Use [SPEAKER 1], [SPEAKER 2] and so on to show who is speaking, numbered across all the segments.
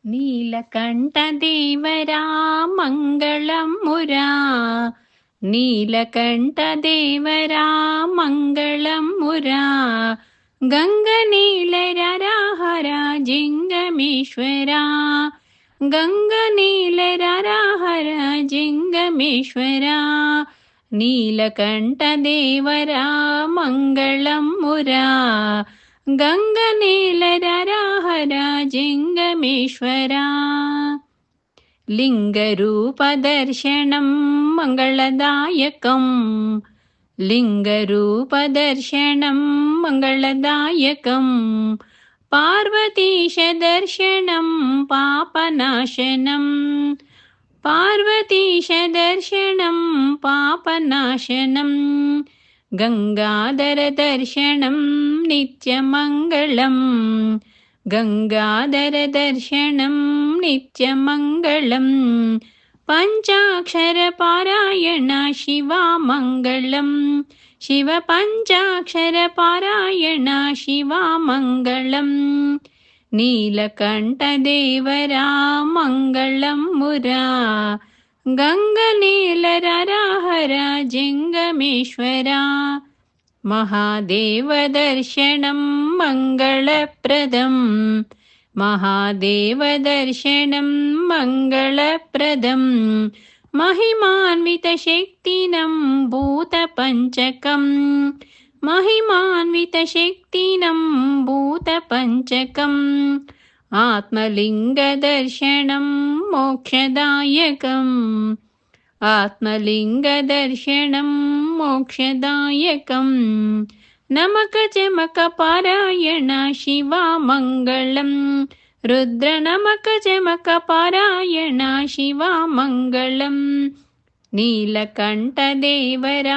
[SPEAKER 1] ನೀಲಕಂಠದೇವರ ಮಂಗಳಂ ಮುರಾ ನೀಲಕಂಠದೇವರ ಮಂಗಳಂ ಮುರಾ ಗಂಗನೀಲರಹರ ಜಿಂಗಮೇಶ್ವರ ಗಂಗನೀಲರಹರ ಜಿಂಗಮೇಶ್ವರ ನೀಲಕಂಠದೇವರ ಮಂಗಳಂ ಮುರಾ ಗಂಗನೀಲರಹರ ಜಿಂಗಮೇಶ್ವರ ಲಿಂಗರೂಪದರ್ಶನಂ ಮಂಗಳದಾಯಕಂ ಲಿಂಗರೂಪದರ್ಶನಂ ಮಂಗಳದಾಯಕಂ ಪಾರ್ವತೀಶದರ್ಶನಂ ಪಾಪನಾಶನಂ ಪಾರ್ವತೀಶದರ್ಶನಂ ಪಾಪನಾಶನಂ ಗಂಗಾಧರದರ್ಶನಂ ನಿತ್ಯಮಂಗಳಂ ಗಂಗಾಧರದರ್ಶನಂ ನಿತ್ಯಮಂಗಳಂ ಪಂಚಾಕ್ಷರಪಾರಾಯಣ ಶಿವಮಂಗಳಂ ಶಿವ ಪಂಚಾಕ್ಷರಪಾರಾಯಣ ಶಿವಮಂಗಳಂ ನೀಲಕಂಠದೇವರ ಮಂಗಳಂ ಮುರಾ ಗಂಗನೀಲರಹರ ಜಿಂಗಮೇಶ್ವರ ಮಹಾದೇವದರ್ಶನಂ ಮಂಗಳಪ್ರದಂ ಮಹಾದೇವದರ್ಶನಂ ಮಂಗಳಪ್ರದಂ महिमान्वितशक्तिनं भूतपञ्चकं महिमान्वितशक्तिनं भूतपञ्चकम् आत्मलिङ्गदर्शनं मोक्षदायकम् आत्मलिङ्गदर्शनं मोक्षदायकम् नमकचमकपारायण शिवमङ्गलं रुद्रनमकचमकपारायण शिवमङ्गलं नीलकण्ठदेवर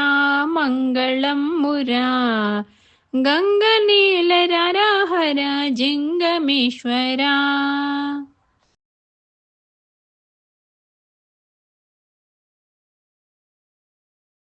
[SPEAKER 1] मङ्गलं मुरा गङ्गनीलरहर जिङ्गमेश्वरा।